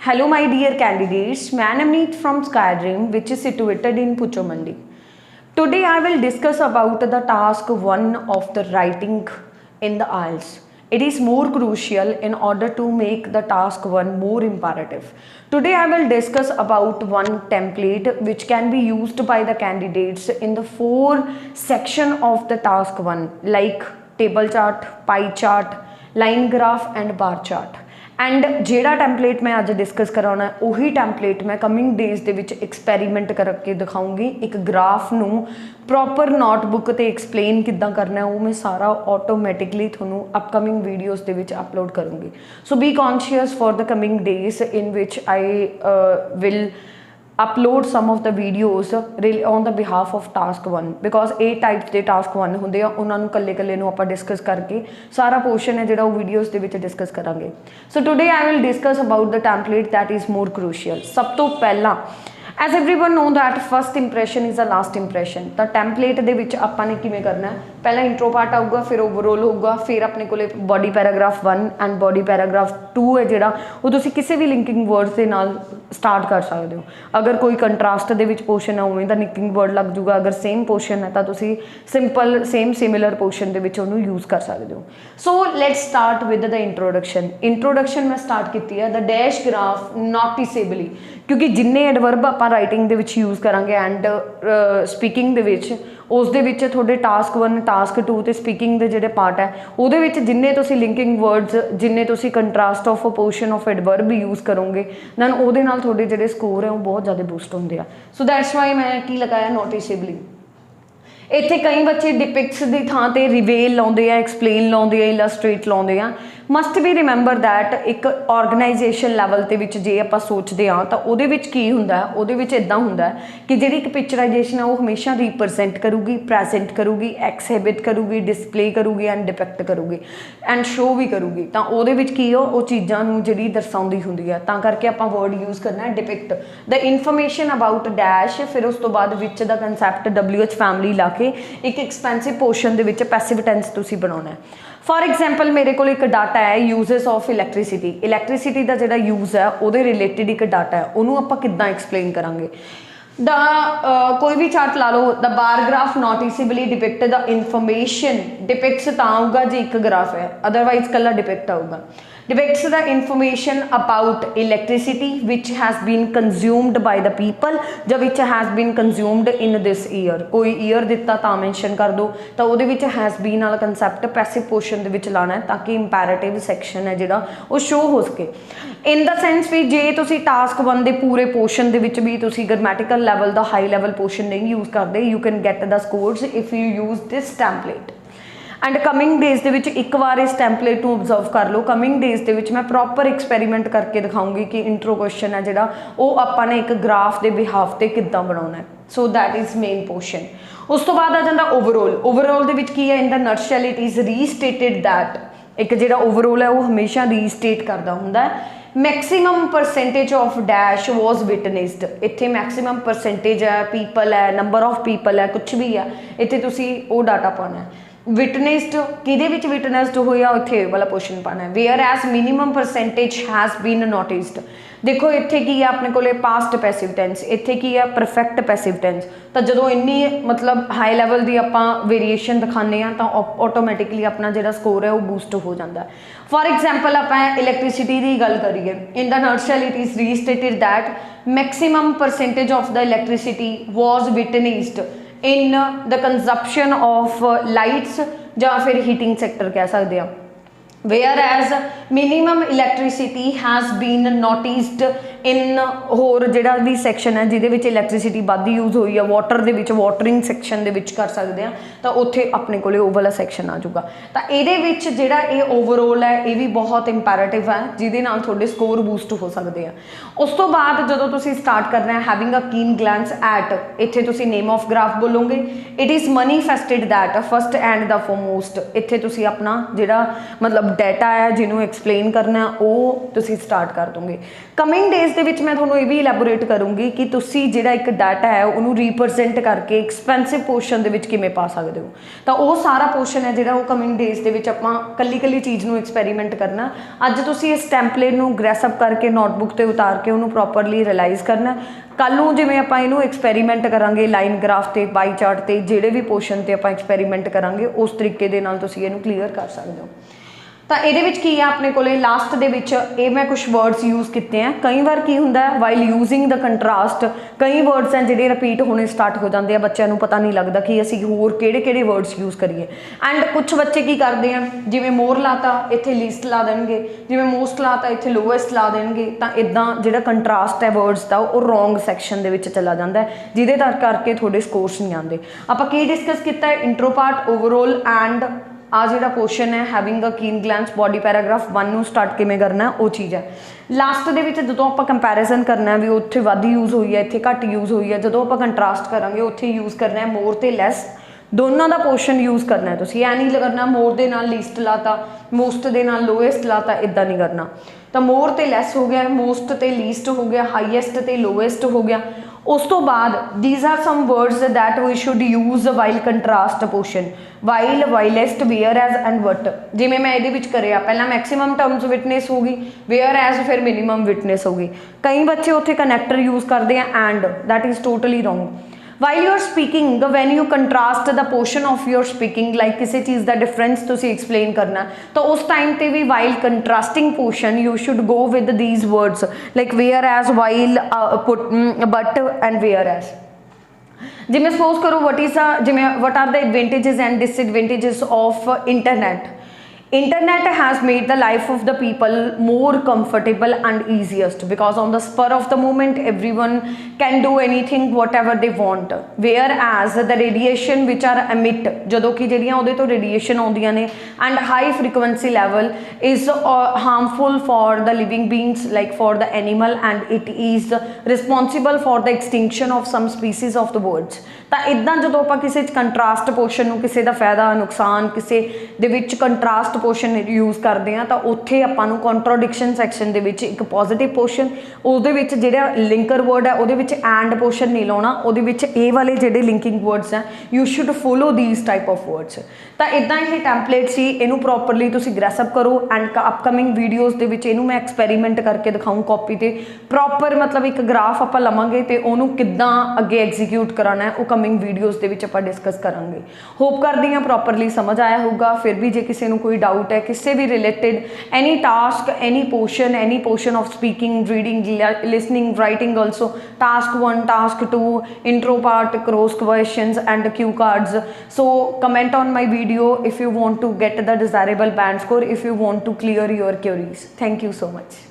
Hello, my dear candidates. I am Navneet from Skydream, which is situated in Puchomandi. Today, I will discuss about the task 1 of the writing in the IELTS. It is more crucial in order to make the task 1 more imperative. Today, I will discuss about one template which can be used by the candidates in the 4 section of the task 1, like table chart, pie chart, line graph and bar chart. And जेड़ा template मैं अज discuss कराना उही template मैं coming days के विच experiment करके दिखाऊंगी। एक graph नू प्रॉपर नोटबुक ते एक्सप्लेन किद्दां करना है वो मैं सारा ऑटोमैटिकली थोनू अपकमिंग वीडियोज़ दे विच अपलोड करूँगी। So be conscious for the coming days in which I will upload some of the videos on the behalf of task 1 because A types ਦੇ task 1 ਹੁੰਦੇ ਆ ਉਹਨਾਂ ਨੂੰ ਕੱਲੇ ਨੂੰ ਆਪਾਂ ਡਿਸਕਸ ਕਰਕੇ ਸਾਰਾ ਪੋਰਸ਼ਨ ਹੈ ਜਿਹੜਾ ਉਹ ਵੀਡੀਓਜ਼ ਦੇ ਵਿੱਚ ਡਿਸਕਸ ਕਰਾਂਗੇ। So today I will discuss about the template that is more crucial. ਸਭ ਤੋਂ ਪਹਿਲਾਂ as everyone know that first impression is the last impression। ਤਾਂ ਟੈਂਪਲੇਟ ਦੇ ਵਿੱਚ ਆਪਾਂ ਨੇ ਕਿਵੇਂ ਕਰਨਾ ਹੈ, ਪਹਿਲਾਂ ਇੰਟਰੋ ਪਾਰਟ ਆਊਗਾ, ਫਿਰ ਓਵਰਆਲ ਹੋਊਗਾ, ਫਿਰ ਆਪਣੇ ਕੋਲੇ body paragraph 1 and body paragraph 2 ਹੈ ਜਿਹੜਾ ਉਹ ਤੁਸੀਂ ਕਿਸੇ ਵੀ ਲਿੰਕਿੰਗ ਵਰਡਸ ਦੇ ਨਾਲ ਸਟਾਰਟ ਕਰ ਸਕਦੇ ਹੋ। ਅਗਰ ਕੋਈ ਕੰਟਰਾਸਟ ਦੇ ਵਿੱਚ ਪੋਰਸ਼ਨ ਹੈ ਉਵੇਂ ਦਾ ਲਿੰਕਿੰਗ ਵਰਡ ਲੱਗ ਜੂਗਾ, ਅਗਰ ਸੇਮ ਪੋਰਸ਼ਨ ਹੈ ਤਾਂ ਤੁਸੀਂ ਸਿੰਪਲ ਸਿਮਿਲਰ ਪੋਰਸ਼ਨ ਦੇ ਵਿੱਚ ਉਹਨੂੰ ਯੂਜ਼ ਕਰ ਸਕਦੇ ਹੋ। So let's start with the introduction ਮੈਂ ਸਟਾਰਟ ਕੀਤੀ ਹੈ ਦ ਡੈਸ਼ ਗ੍ਰਾਫ ਨੋਟਿਸੇਬਲੀ, ਕਿਉਂਕਿ ਜਿੰਨੇ ਐਡਵਰਬ ਆਪਾਂ ਰਾਈਟਿੰਗ ਦੇ ਵਿੱਚ ਯੂਜ਼ ਕਰਾਂਗੇ ਐਂਡ ਸਪੀਕਿੰਗ ਦੇ ਵਿੱਚ ਉਸ ਦੇ ਵਿੱਚ ਤੁਹਾਡੇ ਟਾਸਕ 1 ਟਾਸਕ 2 ਤੇ ਸਪੀਕਿੰਗ ਦੇ ਜਿਹੜੇ ਪਾਰਟ ਹੈ ਉਹਦੇ ਵਿੱਚ ਜਿੰਨੇ ਤੁਸੀਂ ਲਿੰਕਿੰਗ ਵਰਡਸ ਜਿੰਨੇ ਤੁਸੀਂ contrast of a portion of adverb use ਕਰੋਗੇ ਦੈਨ ਉਹਦੇ ਨਾਲ ਤੁਹਾਡੇ ਜਿਹੜੇ ਸਕੋਰ ਹੈ ਉਹ ਬਹੁਤ ਜ਼ਿਆਦਾ ਬੂਸਟ ਹੁੰਦੇ ਆ। ਸੋ ਦੈਟਸ ਵਾਈ ਮੈਂ ਕੀ ਲਗਾਇਆ ਨੋਟਿਸੇਬਲੀ। ਇੱਥੇ ਕਈ ਬੱਚੇ ਡਿਪਿਕਟਸ ਦੀ ਥਾਂ ਤੇ ਰਿਵੇਲ ਲਾਉਂਦੇ ਆ, ਐਕਸਪਲੇਨ ਲਾਉਂਦੇ ਆ, ਇਲਸਟ੍ਰੇਟ ਲਾਉਂਦੇ ਆ। ਮਸਟ ਬੀ ਰਿਮੈਂਬਰ ਦੈਟ ਇੱਕ ਆਰਗੇਨਾਈਜੇਸ਼ਨ ਲੈਵਲ ਦੇ ਵਿੱਚ ਜੇ ਆਪਾਂ ਸੋਚਦੇ ਹਾਂ ਤਾਂ ਉਹਦੇ ਵਿੱਚ ਕੀ ਹੁੰਦਾ, ਉਹਦੇ ਵਿੱਚ ਇੱਦਾਂ ਹੁੰਦਾ ਕਿ ਜਿਹੜੀ ਇੱਕ ਪਿਕਚਰਾਈਜੇਸ਼ਨ ਹੈ ਉਹ ਹਮੇਸ਼ਾ ਰੀਪ੍ਰਜੈਂਟ ਕਰੂਗੀ, ਪ੍ਰੈਜ਼ੈਂਟ ਕਰੂਗੀ, ਐਕਸਿਬਿਟ ਕਰੂਗੀ, ਡਿਸਪਲੇ ਕਰੂਗੀ ਐਂਡ ਡਿਪਿਕਟ ਕਰੂਗੀ ਐਂਡ ਸ਼ੋ ਵੀ ਕਰੂਗੀ। ਤਾਂ ਉਹਦੇ ਵਿੱਚ ਕੀ ਉਹ ਚੀਜ਼ਾਂ ਨੂੰ ਜਿਹੜੀ ਦਰਸਾਉਂਦੀ ਹੁੰਦੀ ਹੈ, ਤਾਂ ਕਰਕੇ ਆਪਾਂ ਵਰਡ ਯੂਜ਼ ਕਰਨਾ ਹੈ depict the information about dash. ਫਿਰ ਉਸ ਤੋਂ ਬਾਅਦ ਵਿੱਚ ਦਾ ਕੰਸੈਪਟ WH ਫੈਮਿਲੀ ਲਾ ਕੇ ਇੱਕ ਐਕਸਪੈਂਸਿਵ ਪੋਰਸ਼ਨ ਦੇ ਵਿੱਚ ਪੈਸਿਵ ਟੈਂਸ ਤੁਸੀਂ ਬਣਾਉਣਾ ਹੈ। ਫॉर एग्जाम्पल मेरे को एक डाटा है यूजेस ऑफ इलैक्ट्रिसिटी का जोड़ा यूज है वो रिलेटिड एक डाटा है उन्होंने आप किद्दां एक्सप्लेन करांगे। द कोई भी चार्ट ला लो the bar graph noticeably depict the information depicts तां आऊगा जे एक ग्राफ है, अदरवाइज कला डिपिक्ट आऊगा। Depicts the information about electricity which has been consumed by the people ਜਾਂ which has been consumed in this year। कोई year ਦਿੱਤਾ ਤਾਂ ਮੈਂਸ਼ਨ ਕਰ ਦੋ ਤਾਂ ਉਹਦੇ ਵਿੱਚ has been ਵਾਲਾ ਕੰਸੈਪਟ ਪੈਸਿਵ ਪੋਰਸ਼ਨ ਦੇ ਵਿੱਚ ਲਾਣਾ ਹੈ ਤਾਂ ਕਿ ਇੰਪੈਰੇਟਿਵ ਸੈਕਸ਼ਨ ਹੈ ਜਿਹੜਾ ਉਹ ਸ਼ੋ ਹੋ ਸਕੇ। ਇਨ ਦਾ ਸੈਂਸ ਵੀ ਜੇ ਤੁਸੀਂ ਟਾਸਕ 1 ਦੇ ਪੂਰੇ ਪੋਰਸ਼ਨ ਦੇ ਵਿੱਚ ਵੀ ਤੁਸੀਂ ਗ੍ਰਾਮੈਟੀਕਲ ਲੈਵਲ ਦਾ ਹਾਈ ਲੈਵਲ ਪੋਰਸ਼ਨ ਨਹੀਂ ਯੂਜ਼ ਕਰਦੇ, you can get the scores if you use this template. And coming days ਦੇ ਵਿੱਚ ਇੱਕ ਵਾਰ ਇਸ ਟੈਂਪਲੇਟ ਨੂੰ ਓਬਜ਼ਰਵ ਕਰ ਲਓ। ਕਮਿੰਗ ਡੇਜ਼ ਦੇ ਵਿੱਚ ਮੈਂ ਪ੍ਰੋਪਰ ਐਕਸਪੈਰੀਮੈਂਟ ਕਰਕੇ ਦਿਖਾਊਂਗੀ ਕਿ ਇੰਟਰੋ ਕੁਐਸਚਨ ਹੈ ਜਿਹੜਾ ਉਹ ਆਪਾਂ ਨੇ ਇੱਕ ਗ੍ਰਾਫ ਦੇ ਬਿਹਾਫ ਤੇ ਕਿੱਦਾਂ ਬਣਾਉਣਾ ਹੈ। So that is main portion. ਉਸ ਤੋਂ ਬਾਅਦ ਆ ਜਾਂਦਾ ਓਵਰਆਲ ਦੇ ਵਿੱਚ ਕੀ ਹੈ, ਇਨ ਦਾ ਨਟਸ਼ੈਲ ਇਟ ਇਜ਼ ਰੀਸਟੇਟਡ ਦੈਟ ਇੱਕ ਜਿਹੜਾ ਓਵਰਆਲ ਹੈ ਉਹ ਹਮੇਸ਼ਾ ਰੀਸਟੇਟ ਕਰਦਾ ਹੁੰਦਾ ਹੈ। Maximum percentage of dash was witnessed, इत्थे मैक्सिमम परसेंटेज है, पीपल है, नंबर ऑफ पीपल है, कुछ भी है, इत्थे तुसी वो डाटा पाना है। विटनेस्ड किहदे विच विटनेस्ड होया उत्थे वाला पोर्शन पाना है। Whereas minimum percentage has been noticed, देखो इत्थे की है अपने कोले पास्ट पैसिव टेंस, इत्थे की है परफेक्ट पैसिव टेंस। तो जो इन्नी मतलब हाई लैवल की आप वेरीएशन दिखाने तो ऑटोमैटिकली अपना जो स्कोर है वो बूस्ट हो जाता है। फॉर एग्जाम्पल आप इलैक्ट्रिसिटी की गल करिए, in the nutshell it is restated that maximum percentage of the electricity was witnessed in the consumption of lights या फिर हीटिंग सैक्टर कह सकते हैं। Whereas minimum electricity has been noticed in होर जिहड़ा भी सैक्शन है जिहदे विच इलैक्ट्रिसिटी वध यूज़ हुई है वाटर दे विच वाटरिंग सैक्शन दे विच कर सकते हैं तो उत्थे अपने कोले वो वाला सैक्शन आ जाऊगा। तो इहदे विच जिहड़ा ये ओवरऑल है ये भी बहुत इंपैरेटिव है जिहदे नाल तुहाडे स्कोर बूस्ट हो सकते हैं। उस तो बाद जदों तुसीं स्टार्ट करना है हैविंग अ कीन ग्लैंस एट, इत्थे तुसीं नेम ऑफ ग्राफ बोलोगे। It is manifested that first and the foremost, इत्थे तुसीं अपना जिहड़ा मतलब ਡਾਟਾ ਹੈ ਜਿਹਨੂੰ ਐਕਸਪਲੇਨ ਕਰਨਾ ਉਹ ਤੁਸੀਂ ਸਟਾਰਟ ਕਰ ਦੋਗੇ। ਕਮਿੰਗ ਡੇਜ਼ ਦੇ ਵਿੱਚ ਮੈਂ ਤੁਹਾਨੂੰ ਇਹ ਵੀ ਇਲੈਬੋਰੇਟ ਕਰੂੰਗੀ ਕਿ ਤੁਸੀਂ ਜਿਹੜਾ ਇੱਕ ਡਾਟਾ ਹੈ ਉਹਨੂੰ ਰੀਪ੍ਰਜੈਂਟ ਕਰਕੇ ਐਕਸਪੈਂਸਿਵ ਪੋਰਸ਼ਨ ਦੇ ਵਿੱਚ ਕਿਵੇਂ ਪਾ ਸਕਦੇ ਹੋ। ਤਾਂ ਉਹ ਸਾਰਾ ਪੋਰਸ਼ਨ ਹੈ ਜਿਹੜਾ ਉਹ ਕਮਿੰਗ ਡੇਜ਼ ਦੇ ਵਿੱਚ ਆਪਾਂ ਕੱਲੀ ਚੀਜ਼ ਨੂੰ ਐਕਸਪੈਰੀਮੈਂਟ ਕਰਨਾ। ਅੱਜ ਤੁਸੀਂ ਇਸ ਟੈਂਪਲੇਟ ਨੂੰ ਗ੍ਰੈਸ ਅਪ ਕਰਕੇ ਨੋਟਬੁੱਕ ਤੇ ਉਤਾਰ ਕੇ ਉਹਨੂੰ ਪ੍ਰੋਪਰਲੀ ਰਿਅਲਾਈਜ਼ ਕਰਨਾ। ਕੱਲ੍ਹ ਨੂੰ ਜਿਵੇਂ ਆਪਾਂ ਇਹਨੂੰ ਐਕਸਪੈਰੀਮੈਂਟ ਕਰਾਂਗੇ ਲਾਈਨ ਗ੍ਰਾਫ ਤੇ, ਬਾਈ ਚਾਰਟ ਤੇ, ਜਿਹੜੇ ਵੀ ਪੋਰਸ਼ਨ ਤੇ ਆਪਾਂ ਐਕਸਪੈਰੀਮੈਂਟ ਕਰਾਂਗੇ ਉਸ ਤਰੀਕੇ ਦੇ ਨਾਲ ਤੁਸੀਂ ਇਹਨੂੰ ਕਲੀਅਰ ਕਰ ਸਕਦੇ ਹੋ। ਤਾਂ ਇਹਦੇ ਵਿੱਚ ਕੀ ਆ ਆਪਣੇ ਕੋਲੇ ਲਾਸਟ ਦੇ ਵਿੱਚ ਇਹ ਮੈਂ ਕੁਝ ਵਰਡਸ ਯੂਜ਼ ਕੀਤੇ ਆ। ਕਈ ਵਾਰ ਕੀ ਹੁੰਦਾ ਵਾਈਲ ਯੂਜ਼ਿੰਗ ਦ ਕੰਟਰਾਸਟ ਕਈ ਵਰਡਸ ਆ ਜਿਹੜੇ ਰਿਪੀਟ ਹੋਣੇ ਸਟਾਰਟ ਹੋ ਜਾਂਦੇ ਆ, ਬੱਚਿਆਂ ਨੂੰ ਪਤਾ ਨਹੀਂ ਲੱਗਦਾ ਕਿ ਅਸੀਂ ਹੋਰ ਕਿਹੜੇ ਵਰਡਸ ਯੂਜ਼ ਕਰੀਏ। ਐਂਡ ਕੁਝ ਬੱਚੇ ਕੀ ਕਰਦੇ ਆ, ਜਿਵੇਂ ਮੋਰ ਲਾਤਾ ਇੱਥੇ ਲੀਸਟ ਲਾ ਦੇਣਗੇ, ਜਿਵੇਂ ਮੋਸਟ ਲਾਤਾ ਇੱਥੇ ਲੋਐਸਟ ਲਾ ਦੇਣਗੇ। ਤਾਂ ਇਦਾਂ ਜਿਹੜਾ ਕੰਟਰਾਸਟ ਹੈ ਵਰਡਸ ਦਾ ਉਹ ਰੋਂਗ ਸੈਕਸ਼ਨ ਦੇ ਵਿੱਚ ਚਲਾ ਜਾਂਦਾ ਜਿਹਦੇ ਕਰਕੇ ਤੁਹਾਡੇ ਸਕੋਰਸ ਨਹੀਂ ਆਉਂਦੇ। ਆਪਾਂ ਕੀ ਡਿਸਕਸ ਕੀਤਾ ਹੈ, ਇੰਟਰੋ ਪਾਰਟ, ਓਵਰਆਲ ਐਂਡ ਆ ਜਿਹੜਾ ਪੋਰਸ਼ਨ ਹੈ having a keen glance, body paragraph 1 ਨੂੰ ਸਟਾਰਟ ਕਿਵੇਂ ਕਰਨਾ ਉਹ ਚੀਜ਼ ਹੈ। ਲਾਸਟ ਦੇ ਵਿੱਚ ਜਦੋਂ ਆਪਾਂ ਕੰਪੈਰੀਜ਼ਨ ਕਰਨਾ ਵੀ ਉੱਥੇ ਵੱਧ ਯੂਜ਼ ਹੋਈ ਹੈ ਇੱਥੇ ਘੱਟ ਯੂਜ਼ ਹੋਈ ਹੈ, ਜਦੋਂ ਆਪਾਂ ਕੰਟਰਾਸਟ ਕਰਾਂਗੇ ਉੱਥੇ ਯੂਜ਼ ਕਰਨਾ ਹੈ ਮੋਰ ਤੇ ਲੈਸ, ਦੋਨਾਂ ਦਾ ਪੋਰਸ਼ਨ ਯੂਜ਼ ਕਰਨਾ ਹੈ। ਤੁਸੀਂ ਐ ਨਹੀਂ ਕਰਨਾ ਮੋਰ ਦੇ ਨਾਲ ਲੀਸਟ ਲਾਤਾ, ਮੋਸਟ ਦੇ ਨਾਲ ਲੋਐਸਟ ਲਾਤਾ, ਇੱਦਾਂ ਨਹੀਂ ਕਰਨਾ। ਤਾਂ ਮੋਰ ਤੇ ਲੈਸ ਹੋ ਗਿਆ, ਮੋਸਟ ਤੇ ਲੀਸਟ ਹੋ ਗਿਆ, ਹਾਈਐਸਟ ਤੇ ਲੋਐਸਟ ਹੋ ਗਿਆ। ਉਸ ਤੋਂ ਬਾਅਦ these are some words that we should use while contrast portion, while, whilst, whereas and what। ਜਿਵੇਂ ਮੈਂ ਇਹਦੇ ਵਿੱਚ ਕਰਿਆ ਪਹਿਲਾਂ ਮੈਕਸਿਮਮ ਟਰਮਸ ਵਿਟਨੈਸ ਹੋ ਗਈ, whereas ਫਿਰ ਮਿਨੀਮਮ ਵਿਟਨੈਸ ਹੋ ਗਈ। ਕਈ ਬੱਚੇ ਉੱਥੇ ਕਨੈਕਟਰ ਯੂਜ਼ ਕਰਦੇ ਆ and, that is totally wrong। while you are speaking, when you contrast the portion of your speaking, like ਕਿਸੇ ਚੀਜ਼ ਦਾ ਡਿਫਰੈਂਸ ਤੁਸੀਂ ਐਕਸਪਲੇਨ ਕਰਨਾ ਤਾਂ ਉਸ ਟਾਈਮ ਤੇ ਵੀ while contrasting portion you should go with these words like whereas, while, but and whereas। ਜਿਵੇਂ suppose ਕਰੋ ਜਿਵੇਂ what are the advantages and disadvantages of internet। Internet has made the life of the people more comfortable and easiest because on the spur of the moment everyone can do anything whatever they want, whereas the radiation which are emit ਜਦੋਂ ਕਿ ਜਿਹੜੀਆਂ ਉਹਦੇ ਤੋਂ radiation ਆਉਂਦੀਆਂ ਨੇ and high frequency level is harmful for the living beings like for the animal and it is responsible for the extinction of some species of the birds। ਤਾਂ ਇੱਦਾਂ ਜਦੋਂ ਆਪਾਂ ਕਿਸੇ ਕੰਟਰਾਸਟ ਪੋਰਸ਼ਨ ਨੂੰ ਕਿਸੇ ਦਾ ਫਾਇਦਾ ਨੁਕਸਾਨ ਕਿਸੇ ਦੇ ਵਿੱਚ ਕੰਟਰਾਸਟ ਪੋਰਸ਼ਨ ਯੂਜ਼ ਕਰਦੇ ਆ ਤਾਂ ਉੱਥੇ ਆਪਾਂ ਨੂੰ ਕੰਟਰੋਡਿਕਸ਼ਨ ਸੈਕਸ਼ਨ ਦੇ ਵਿੱਚ ਇੱਕ ਪੋਜ਼ਿਟਿਵ ਪੋਰਸ਼ਨ ਉਹਦੇ ਵਿੱਚ ਜਿਹੜਾ ਲਿੰਕਰ ਵਰਡ ਹੈ ਉਹਦੇ ਵਿੱਚ ਐਂਡ ਪੋਰਸ਼ਨ ਨਹੀਂ ਲਾਉਣਾ, ਉਹਦੇ ਵਿੱਚ ਇਹ ਵਾਲੇ ਜਿਹੜੇ ਲਿੰਕਿੰਗ ਵਰਡਸ ਆ you should follow these type of words. ਤਾਂ ਇੱਦਾਂ ਇਹ ਟੈਂਪਲੇਟ ਸੀ, ਇਹਨੂੰ ਪ੍ਰੋਪਰਲੀ ਤੁਸੀਂ ਗ੍ਰੈਸ ਅਪ ਕਰੋ ਐਂਡ ਅਪਕਮਿੰਗ ਵੀਡੀਓਜ਼ ਦੇ ਵਿੱਚ ਇਹਨੂੰ ਮੈਂ ਐਕਸਪੈਰੀਮੈਂਟ ਕਰਕੇ ਦਿਖਾऊँ ਕਾਪੀ ਤੇ ਪ੍ਰੋਪਰ ਮਤਲਬ ਇੱਕ ਗ੍ਰਾਫ ਆਪਾਂ ਲਵਾਂਗੇ ਤੇ ਉਹਨੂੰ ਕਿੱਦਾਂ ਅੱਗੇ ਐਗਜ਼ੀਕਿਊਟ ਕਰਾਉਣਾ ਉਹ ਕਮਿੰਗ ਵੀਡੀਓਜ਼ ਦੇ ਵਿੱਚ ਆਪਾਂ ਡਿਸਕਸ ਕਰਾਂਗੇ। ਹੋਪ ਕਰਦੀ ਹਾਂ ਪ੍ਰੋਪਰਲੀ ਸਮਝ ਆਇਆ ਹੋਊਗਾ। ਫਿਰ ਵੀ ਜੇ ਕਿਸੇ ਨੂੰ ਕੋਈ ਡਾਊਟ ਹੈ ਕਿਸੇ ਵੀ related any task any portion of speaking, reading, listening, writing also, task 1, task 2, intro part, cross questions and cue cards, so comment on my video if you want to get the desirable band score, if you want to clear your queries। Thank you so much।